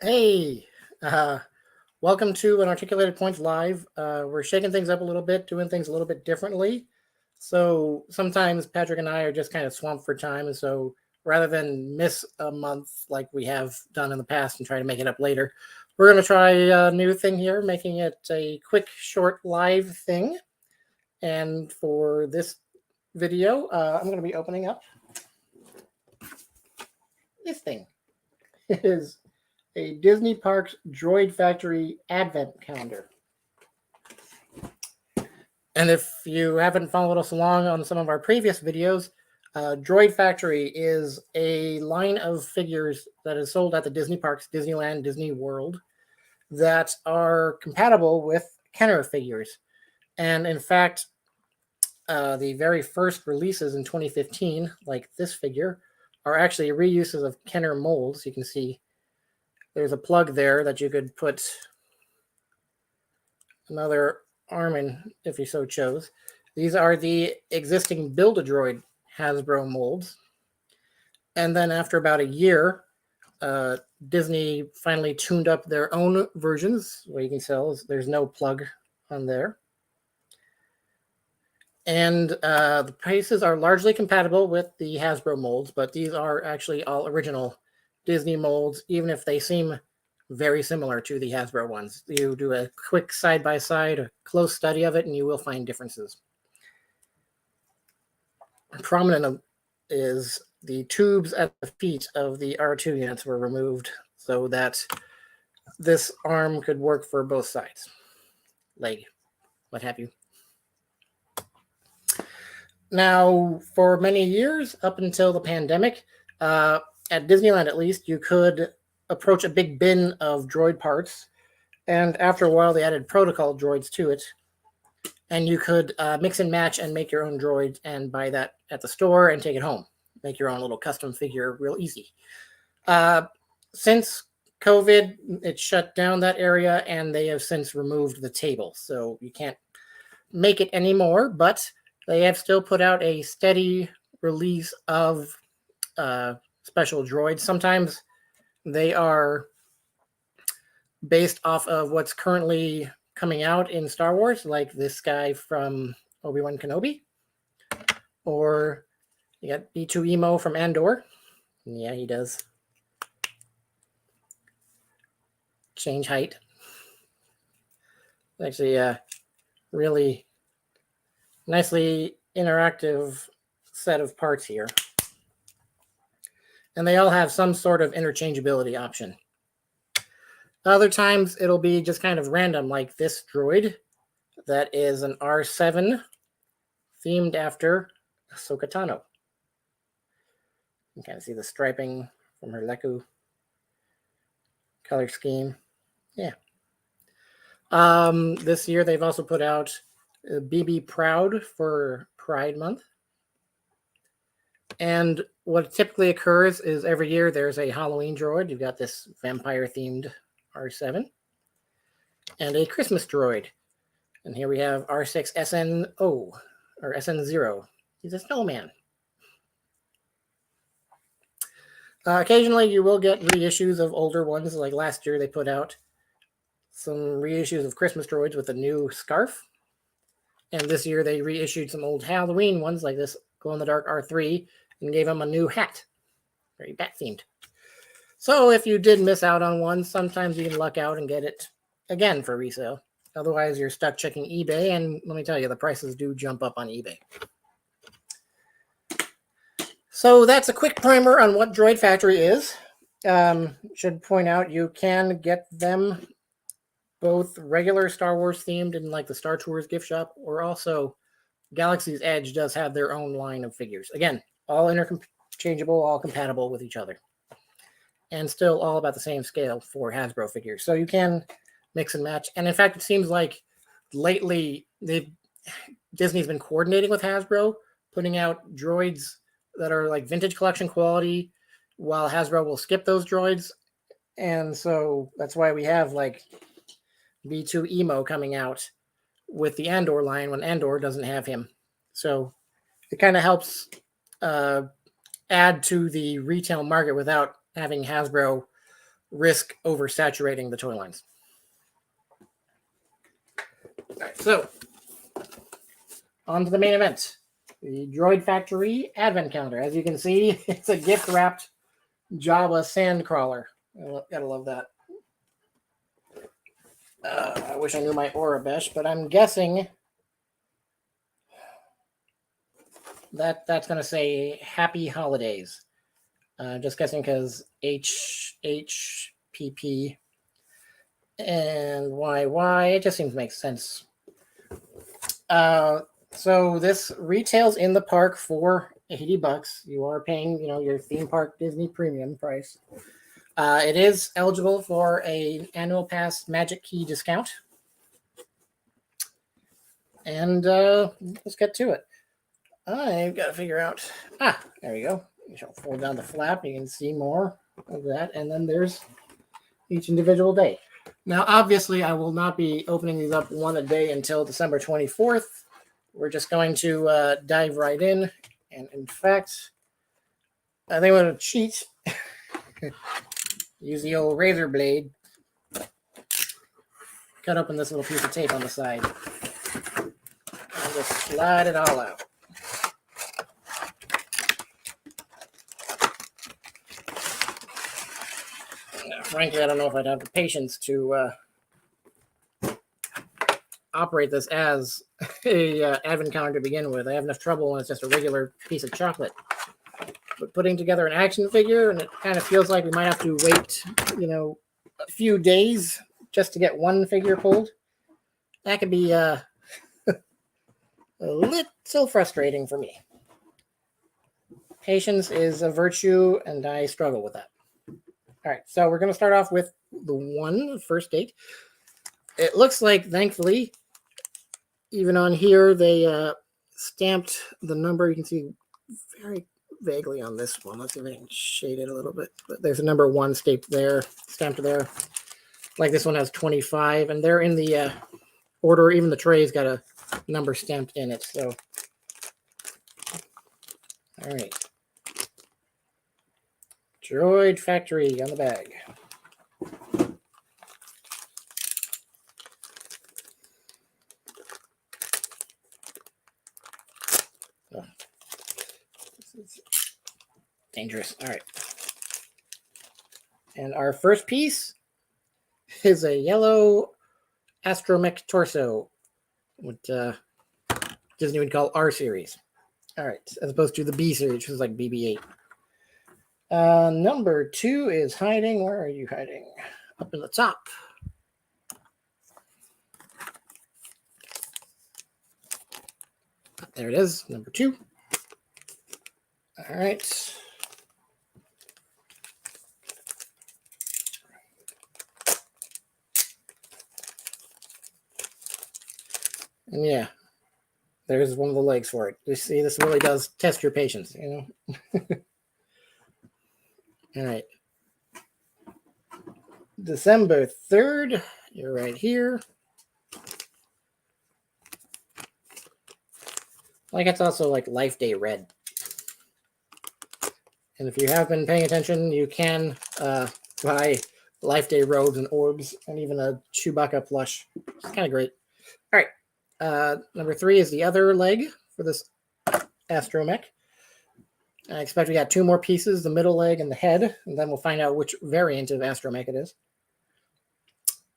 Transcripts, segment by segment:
Hey, uh, welcome to an Articulated Points Live. We're shaking things up a little bit, doing things a little bit differently. So sometimes Patrick and I are just kind of swamped for time. And so rather than miss a month like we have done in the past and try to make it up later, we're going to try a new thing here, making it a quick, short live thing. And for this video, I'm going to be opening up this thing. It is a Disney Parks Droid Factory Advent Calendar. And if you haven't followed us along on some of our previous videos, Droid Factory is a line of figures that is sold at the Disney Parks, Disneyland, Disney World, that are compatible with Kenner figures. And in fact, the very first releases in 2015, like this figure, are actually reuses of Kenner molds. You can see there's a plug there that you could put another arm in if you so chose. These are the existing Build-A-Droid Hasbro molds. And then after about a year, Disney finally tuned up their own versions. What you can tell is there's no plug on there. And the prices are largely compatible with the Hasbro molds, but these are actually all original Disney molds, even if they seem very similar to the Hasbro ones. You do a quick side-by-side, a close study of it, and you will find differences. Prominent is the tubes at the feet of the R2 units were removed so that this arm could work for both sides, leg, what have you. Now, for many years, up until the pandemic, at Disneyland at least, you could approach a big bin of droid parts, and after a while they added protocol droids to it, and you could mix and match and make your own droids and buy that at the store and take it home. Make your own little custom figure real easy. Since COVID, it shut down that area, and they have since removed the table, so you can't make it anymore, but they have still put out a steady release of special droids. Sometimes they are based off of what's currently coming out in Star Wars, like this guy from Obi-Wan Kenobi. Or you got B2 Emo from Andor. Yeah, he does change height. Actually, really nicely interactive set of parts here. And they all have some sort of interchangeability option. Other times it'll be just kind of random, like this droid that is an R7 themed after Ahsoka Tano. You can kind of see the striping from her Leku color scheme. Yeah. This year they've also put out BB Proud for Pride Month. And what typically occurs is every year there's a Halloween droid. You've got this vampire-themed R7 and a Christmas droid. And here we have R6 SNO or SN0. He's a snowman. Occasionally you will get reissues of older ones. Like last year they put out some reissues of Christmas droids with a new scarf. And this year they reissued some old Halloween ones like this glow-in-the-dark R3 and gave him a new hat. Very bat-themed. So if you did miss out on one, sometimes you can luck out and get it again for resale. Otherwise, you're stuck checking eBay, and let me tell you, the prices do jump up on eBay. So that's a quick primer on what Droid Factory is. Should point out you can get them both regular Star Wars themed in like the Star Tours gift shop, or also Galaxy's Edge does have their own line of figures. Again, all interchangeable, all compatible with each other, and still all about the same scale for Hasbro figures. So you can mix and match. And in fact, it seems like lately Disney's been coordinating with Hasbro, putting out droids that are like vintage collection quality, while Hasbro will skip those droids. And so that's why we have like B2 Emo coming out with the Andor line when Andor doesn't have him. So it kind of helps add to the retail market without having Hasbro risk oversaturating the toy lines. All right, so on to the main event. The Droid Factory Advent Calendar. As you can see, it's a gift-wrapped Jabba Sandcrawler. Gotta love that. I wish I knew my Orabesh, but I'm guessing that's going to say Happy Holidays. Just guessing because HHPP and YY, it just seems to make sense. So this retails in the park for $80. You are paying, your theme park Disney premium price. It is eligible for an annual pass Magic Key discount. And let's get to it. I've got to figure out. There we go. You shall fold down the flap. You can see more of that. And then there's each individual day. Now, obviously, I will not be opening these up one a day until December 24th. We're just going to dive right in. And in fact, I think I'm going to cheat. Use the old razor blade. Cut open this little piece of tape on the side. And just slide it all out. Frankly, I don't know if I'd have the patience to operate this as a advent calendar to begin with. I have enough trouble when it's just a regular piece of chocolate. But putting together an action figure, and it kind of feels like we might have to wait, a few days just to get one figure pulled. That could be a little frustrating for me. Patience is a virtue, and I struggle with that. All right, so we're going to start off with the first date. It looks like, thankfully, even on here, they stamped the number. You can see very vaguely on this one. Let's see if I can shade it a little bit. But there's a number 1 stamped there. Like this one has 25, and they're in the order. Even the tray's got a number stamped in it. So, all right. Droid Factory on the bag. Oh, this is dangerous. All right. And our first piece is a yellow astromech torso, what Disney would call R series. All right, as opposed to the B series, which is like BB-8. Number 2 is hiding. Where are you hiding? Up in the top. There it is, number 2. All right. And yeah, there's one of the legs for it. You see, this really does test your patience, All right. December 3rd, you're right here. Like, it's also like Life Day Red. And if you have been paying attention, you can buy Life Day robes and orbs and even a Chewbacca plush. It's kind of great. All right. Number 3 is the other leg for this astromech. I expect we got 2 more pieces, the middle leg and the head, and then we'll find out which variant of astromech it is.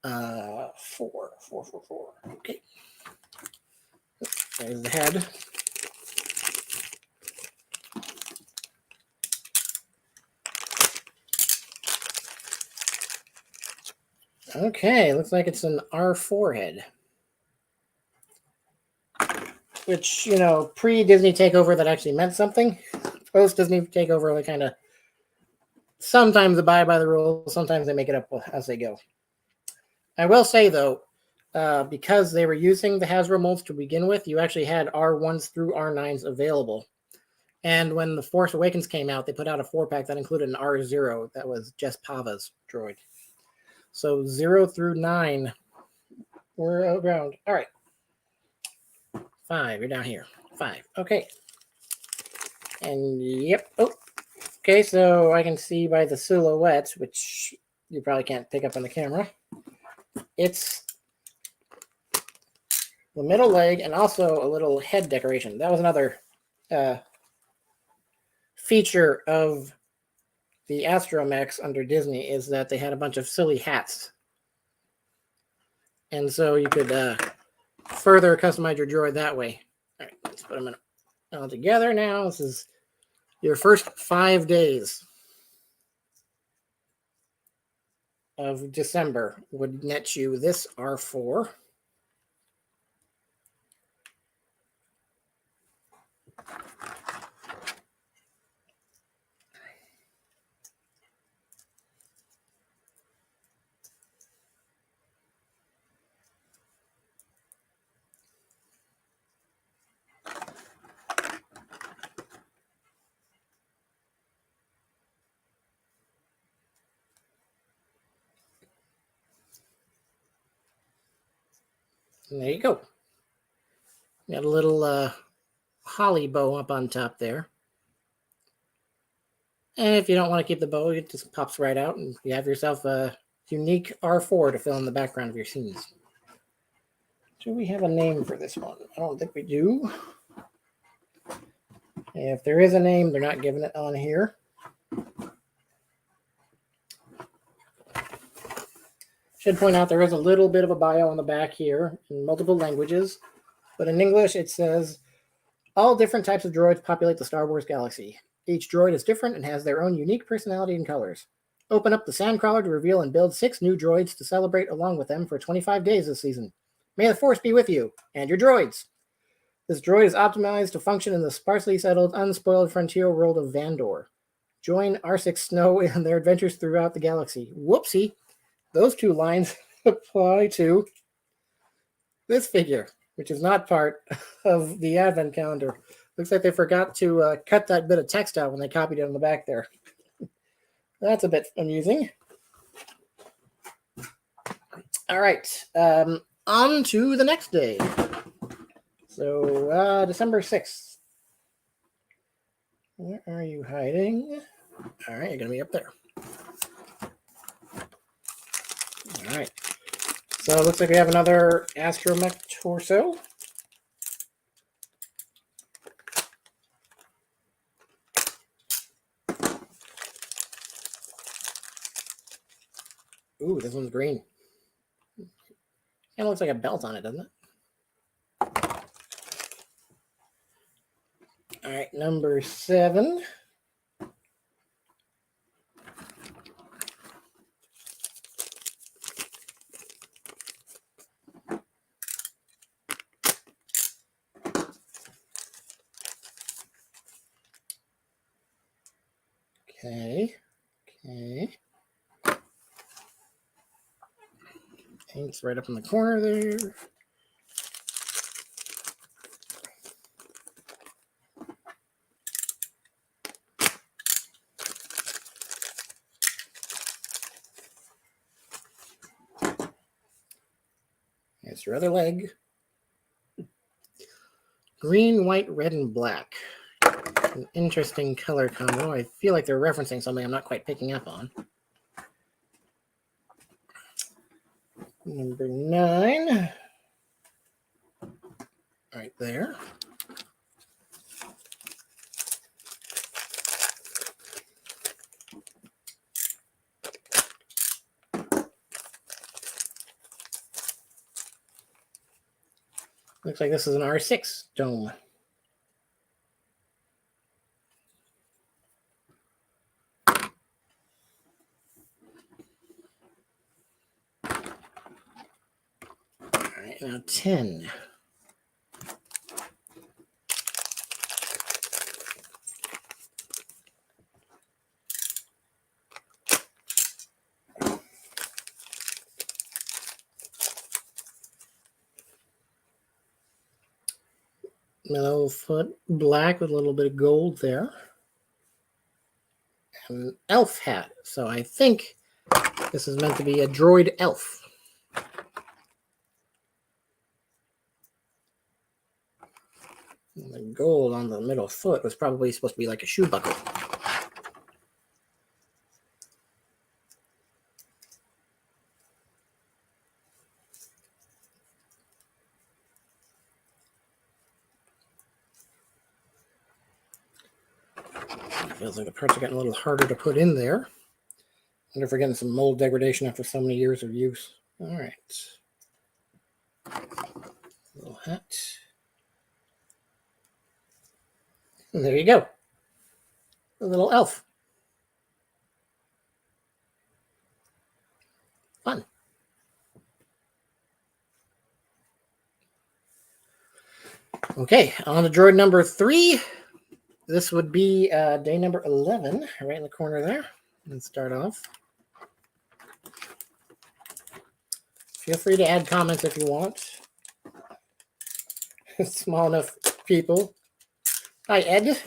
4. Okay. There's the head. Okay, looks like it's an R4 head. Which, pre-Disney takeover that actually meant something. Post-Disney takeover, they kind of sometimes abide by the rules, sometimes they make it up as they go. I will say, though, because they were using the Hasbro molds to begin with, you actually had R1s through R9s available. And when The Force Awakens came out, they put out a 4-pack that included an R0 that was Jess Pava's droid. So 0 through 9 were around. All right. 5, you're down here. 5. Okay. And yep. Oh, okay. So I can see by the silhouette, which you probably can't pick up on the camera. It's the middle leg and also a little head decoration. That was another feature of the Astromechs under Disney, is that they had a bunch of silly hats. And so you could further customize your droid that way. All right, let's put them all together now. This is your first 5 days of December would net you this R4. And there you go. Got a little holly bow up on top there. And if you don't want to keep the bow, it just pops right out and you have yourself a unique R4 to fill in the background of your scenes. Do we have a name for this one? I don't think we do. If there is a name, they're not giving it on here. Should point out there is a little bit of a bio on the back here in multiple languages, but in English it says, all different types of droids populate the Star Wars galaxy. Each droid is different and has their own unique personality and colors. Open up the Sandcrawler to reveal and build 6 new droids to celebrate along with them for 25 days this season. May the Force be with you and your droids. This droid is optimized to function in the sparsely settled, unspoiled frontier world of Vandor. Join R6 Snow in their adventures throughout the galaxy. Whoopsie! Those 2 lines apply to this figure, which is not part of the advent calendar. Looks like they forgot to cut that bit of text out when they copied it on the back there. That's a bit amusing. All right, on to the next day. So, December 6th. Where are you hiding? All right, you're going to be up there. All right. So it looks like we have another Astromech torso. Ooh, this one's green. Kind of looks like a belt on it, doesn't it? All right, number 7. Okay. Ink's right up in the corner there. Here's your other leg. Green, white, red, and black. An interesting color combo. I feel like they're referencing something I'm not quite picking up on. Number 9. Right there. Looks like this is an R6 dome. All right, now 10. Mellow foot black with a little bit of gold there. And an elf hat. So I think this is meant to be a droid elf. And the gold on the middle foot was probably supposed to be like a shoe buckle. Feels like the parts are getting a little harder to put in there. Wonder if we're getting some mold degradation after so many years of use. All right. Little hat. And there you go. A little elf. Fun. Okay, on to droid number 3. This would be day number 11, right in the corner there. Let's start off. Feel free to add comments if you want. Small enough people. Hi, Ed.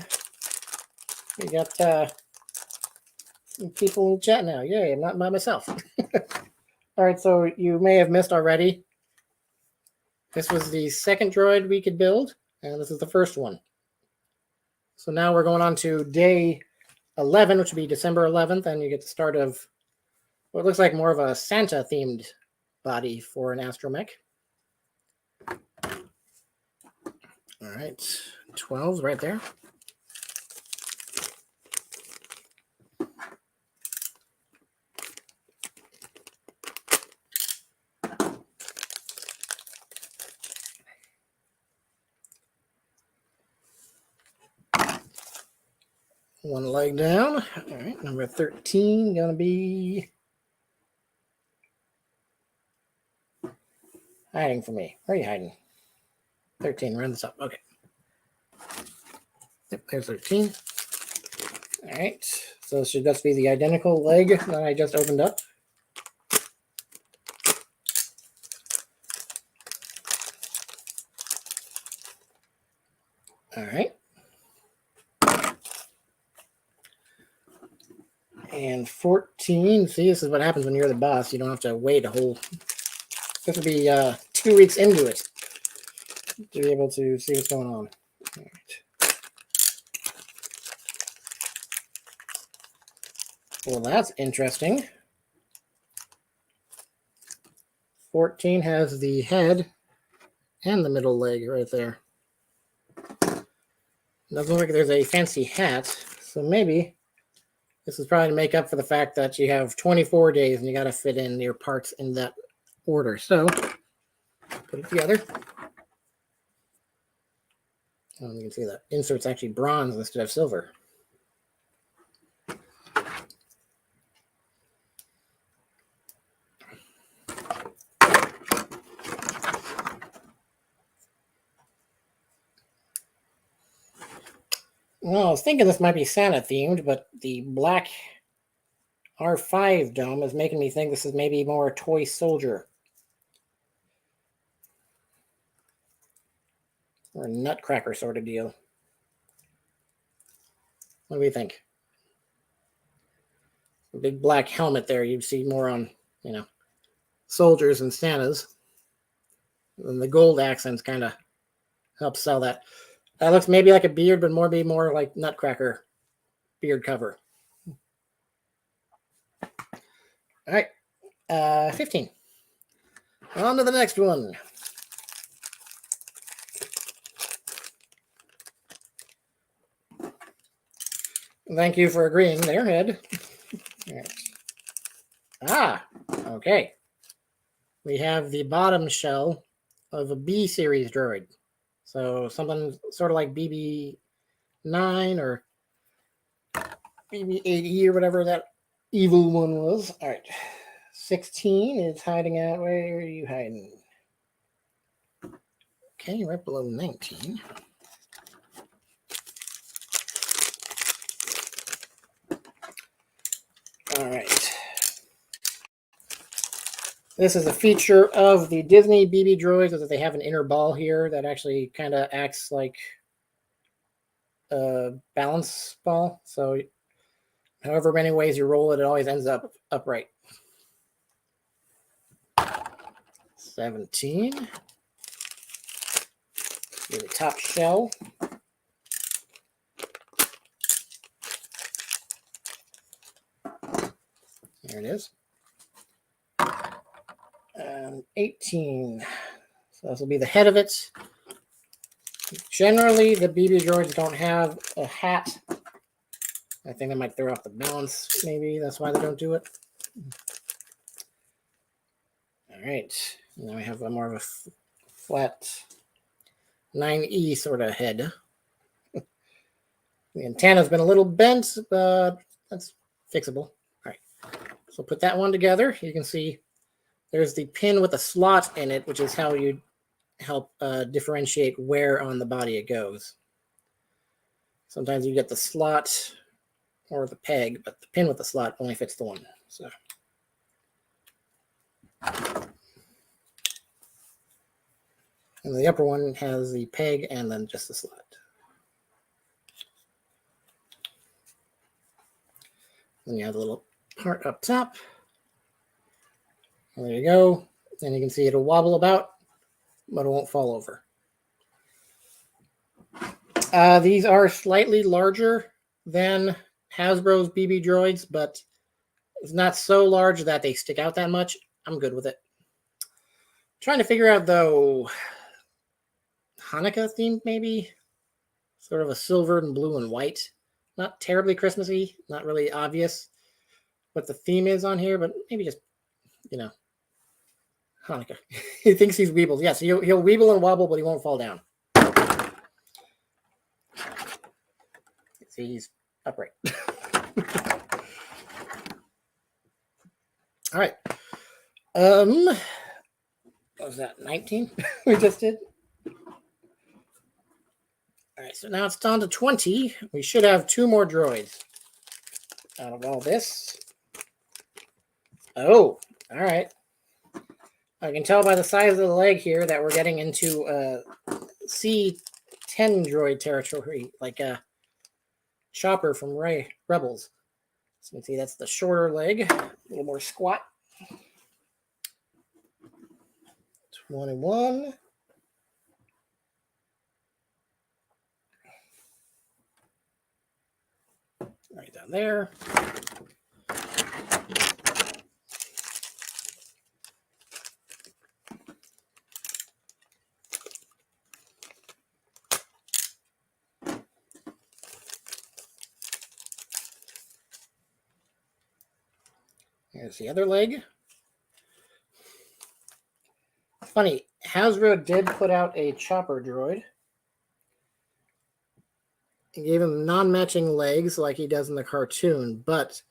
We got some people in chat now. Yay, I'm not by myself. All right, so you may have missed already. This was the second droid we could build, and this is the first one. So now we're going on to day 11, which would be December 11th, and you get the start of what looks like more of a Santa-themed body for an astromech. All right, 12's right there. One leg down. All right, number 13 gonna be hiding from me. Where are you hiding? 13, run this up. Okay. Yep, there's 13. All right, so should just be the identical leg that I just opened up. All right. And 14, see, this is what happens when you're the boss. You don't have to wait a whole, this would be 2 weeks into it to be able to see what's going on. All right. Well, that's interesting. 14 has the head and the middle leg right there. Doesn't look like there's a fancy hat, so maybe this is probably to make up for the fact that you have 24 days and you got to fit in your parts in that order. So, put it together. Oh, you can see that insert's actually bronze instead of silver. Well, I was thinking this might be Santa themed, but the black R5 dome is making me think this is maybe more a toy soldier. Or a nutcracker sort of deal. What do we think? A big black helmet there you'd see more on, soldiers and Santas. And the gold accents kind of help sell that. That looks maybe like a beard, but be more like nutcracker beard cover. All right, 15. On to the next one. Thank you for agreeing there, Ed. All right. Ah, okay. We have the bottom shell of a B series droid. So something sort of like BB-9 or BB-8E or whatever that evil one was. All right. 16 is hiding out. Where are you hiding? Okay, right below 19. All right. This is a feature of the Disney BB droids, is that they have an inner ball here that actually kind of acts like a balance ball. So however many ways you roll it, it always ends up upright. 17. Get the top shell. There it is. 18. So this will be the head of it. Generally, the BB droids don't have a hat I think they might throw off the balance, maybe. That's why they don't do it. All right. Now we have a more of a flat 9E sort of head. The antenna's been a little bent, but that's fixable. All right. So put that one together. You can see there's the pin with a slot in it, which is how you help differentiate where on the body it goes. Sometimes you get the slot or the peg, but the pin with the slot only fits the one. So. And the upper one has the peg and then just the slot. Then you have the little part up top. And there you go. And you can see it'll wobble about, but it won't fall over. These are slightly larger than Hasbro's BB droids, but it's not so large that they stick out that much. I'm good with it. Trying to figure out, though, Hanukkah themed, maybe? Sort of a silver and blue and white. Not terribly Christmassy, not really obvious what the theme is on here, but maybe just, you know, Hanukkah. He thinks he's Weebles. Yes, he'll weeble and wobble, but he won't fall down. See, he's upright. All right. What was that, 19 we just did? All right, so now it's down to 20. We should have 2 more droids out of all this. Oh, all right. I can tell by the size of the leg here that we're getting into C10 droid territory, like a Chopper from Rebels. So you can see that's the shorter leg, a little more squat. 21. Right down there. Here's the other leg. Funny, Hasbro did put out a Chopper droid. He gave him non-matching legs like he does in the cartoon, but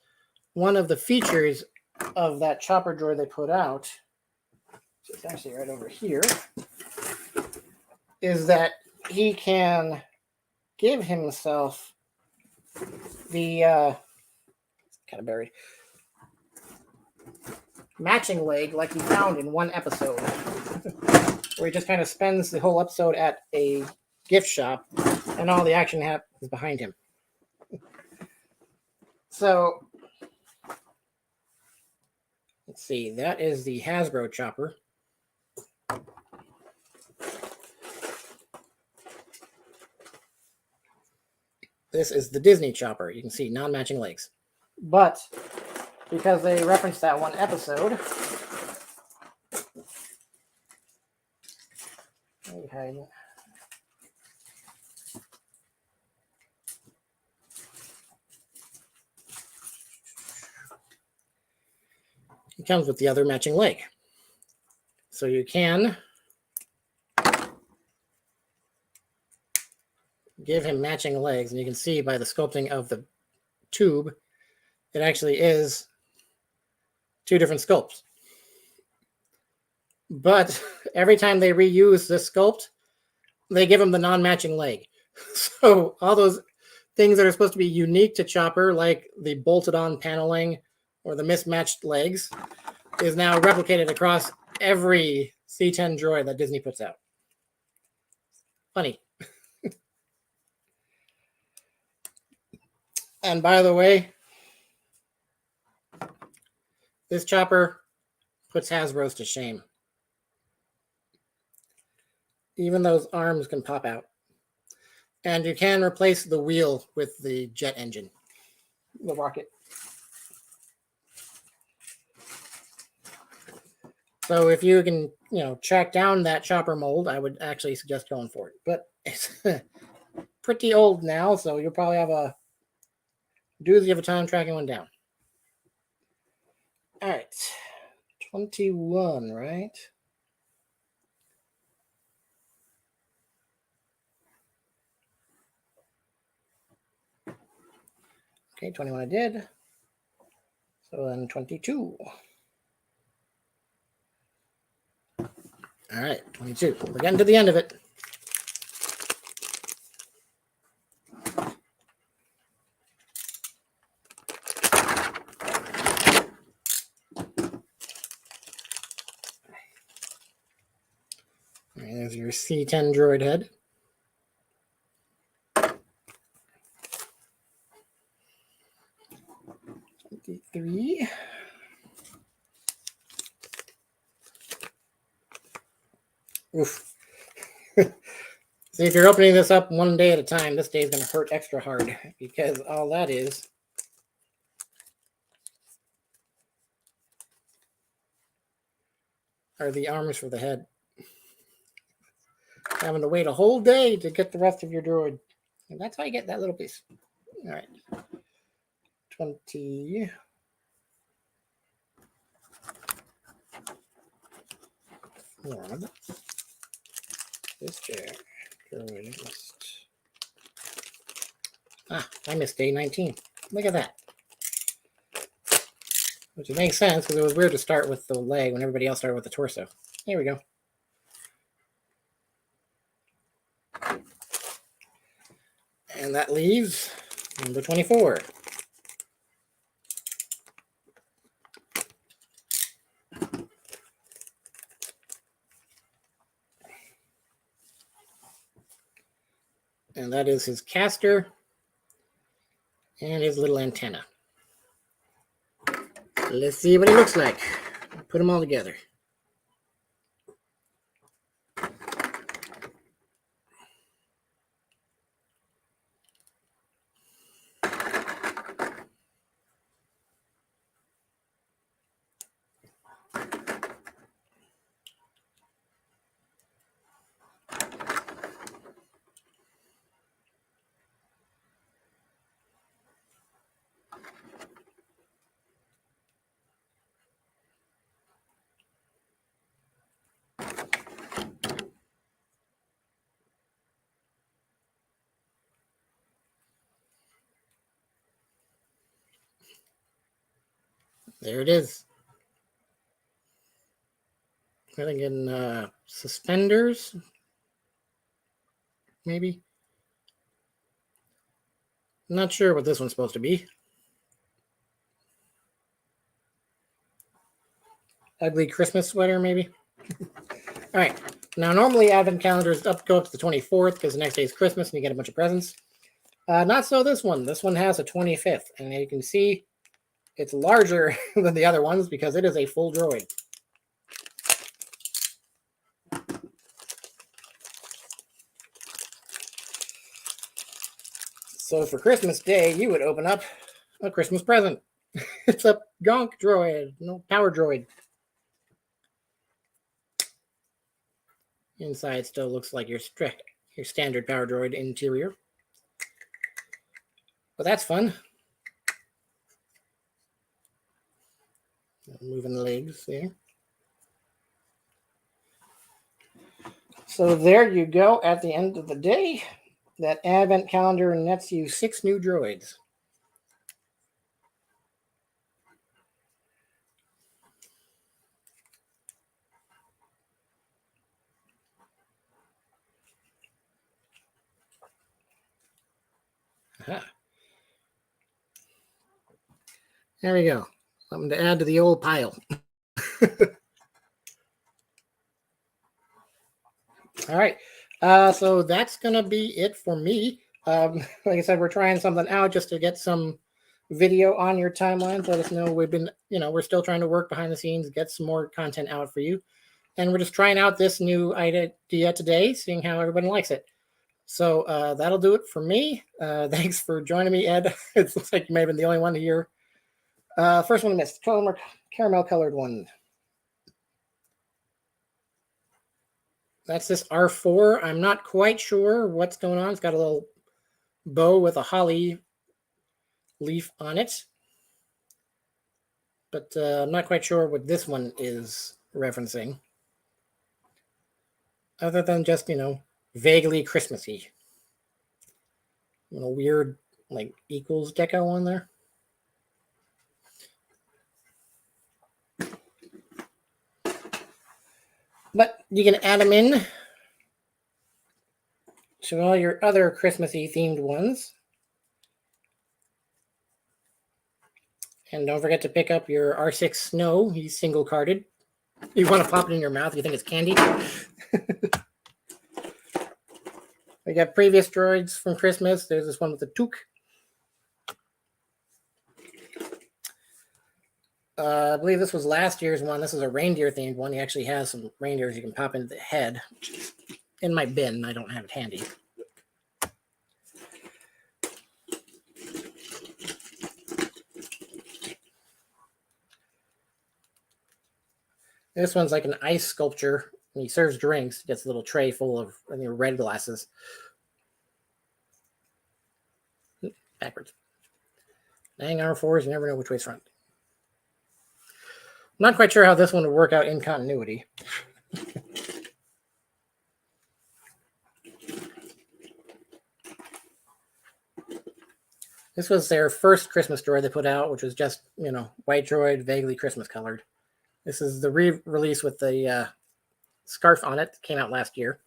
one of the features of that Chopper droid they put out, which is actually right over here, is that he can give himself the kind of buried matching leg like he found in one episode, where he just kind of spends the whole episode at a gift shop and all the action happens behind him. So let's see, that is the Hasbro Chopper. This is the Disney Chopper. You can see non-matching legs. But because they referenced that one episode, it comes with the other matching leg. So you can give him matching legs, and you can see by the sculpting of the tube, it actually is 2 different sculpts. But every time they reuse this sculpt, they give him the non-matching leg. So all those things that are supposed to be unique to Chopper, like the bolted-on paneling or the mismatched legs, is now replicated across every C10 droid that Disney puts out. Funny. And by the way, this Chopper puts Hasbro's to shame. Even those arms can pop out. And you can replace the wheel with the jet engine, the rocket. So if you can, track down that Chopper mold, I would actually suggest going for it. But it's pretty old now, so you'll probably have a doozy of a time tracking one down. All right. 21, right? Okay, 21 I did. So then 22. All right, 22. We're getting to the end of it. All right, there's your C10 droid head. Three. Oof. See, if you're opening this up one day at a time, this day is going to hurt extra hard because all that is are the arms for the head. Having to wait a whole day to get the rest of your droid. And that's how you get that little piece. All right. 20. This chair. I missed day 19. Look at that. Which makes sense because it was weird to start with the leg when everybody else started with the torso. Here we go. And that leaves number 24. And that is his caster and his little antenna. Let's see what he looks like. Put them all together. There it is. I think in suspenders, maybe. Not sure what this one's supposed to be. Ugly Christmas sweater, maybe. All right. Now, normally Advent calendars go up to the 24th because the next day is Christmas and you get a bunch of presents. Not so this one. This one has a 25th, and you can see it's larger than the other ones because it is a full droid. So for Christmas Day, you would open up a Christmas present. It's a gonk droid, no power droid. Inside still looks like your standard power droid interior. But that's fun. Moving the legs there. So there you go at the end of the day. That Advent calendar nets you 6 new droids. Aha. There we go. Something to add to the old pile. All right. So that's going to be it for me. Like I said, we're trying something out just to get some video on your timelines. Let us know. We're still trying to work behind the scenes, get some more content out for you. And we're just trying out this new idea today, seeing how everybody likes it. So that'll do it for me. Thanks for joining me, Ed. It looks like you may have been the only one here. First one I missed, caramel colored one. That's this R4. I'm not quite sure what's going on. It's got a little bow with a holly leaf on it. But I'm not quite sure what this one is referencing. Other than just, vaguely Christmassy. Weird, like, equals deco on there. But you can add them in to all your other Christmassy themed ones. And don't forget to pick up your R6 Snow. He's single carded. You want to pop it in your mouth. You think it's candy. We got previous droids from Christmas. There's this one with the toque. I believe this was last year's one. This is a reindeer themed one. He actually has some reindeers you can pop into the head. In my bin, I don't have it handy. This one's like an ice sculpture. And he serves drinks. He gets a little tray full of red glasses. Backwards. Dang R4s, you never know which way's front. I'm not quite sure how this one would work out in continuity. This was their first Christmas droid they put out, which was just, white droid, vaguely Christmas colored. This is the re-release with the scarf on it. Came out last year.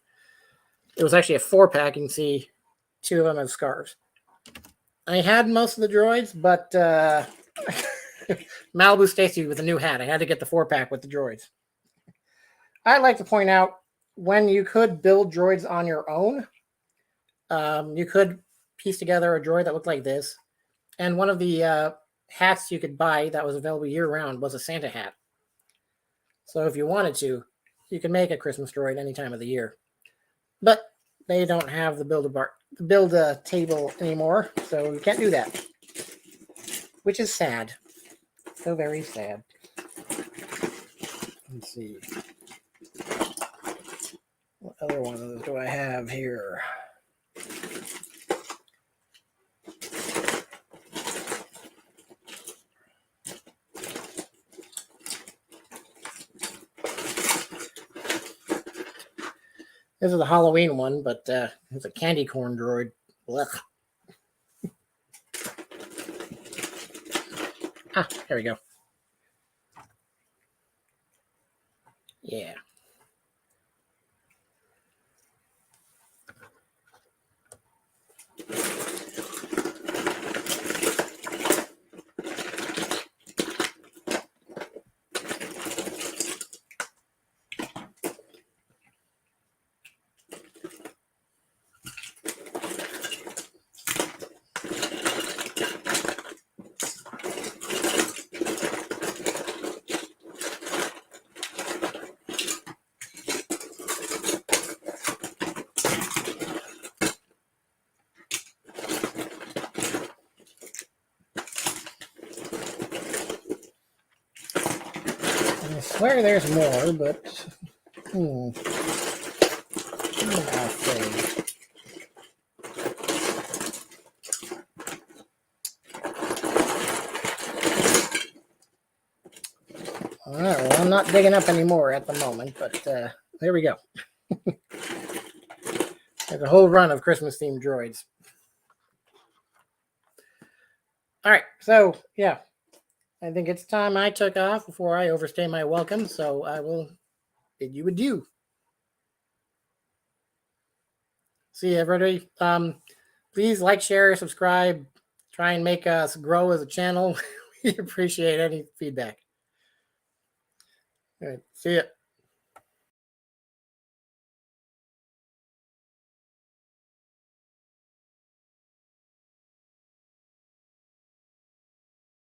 It was actually a 4-pack. You can see 2 of them as scarves. I had most of the droids, but Malibu Stacy with a new hat. I had to get the 4-pack with the droids. I'd like to point out, when you could build droids on your own, you could piece together a droid that looked like this. And one of the hats you could buy that was available year-round was a Santa hat. So if you wanted to, you can make a Christmas droid any time of the year. But they don't have the build a table anymore, so you can't do that. Which is sad. So very sad. Let's see. What other ones do I have here? This is a Halloween one, but it's a candy corn droid. Blech. There we go. Yeah. I swear there's more, but all right, well, I'm not digging up anymore at the moment, but there we go. There's a whole run of Christmas-themed droids. All right, so yeah, I think it's time I took off before I overstay my welcome, so I will bid you adieu. See you, everybody. Please like, share, subscribe, try and make us grow as a channel. We appreciate any feedback. All right, see ya.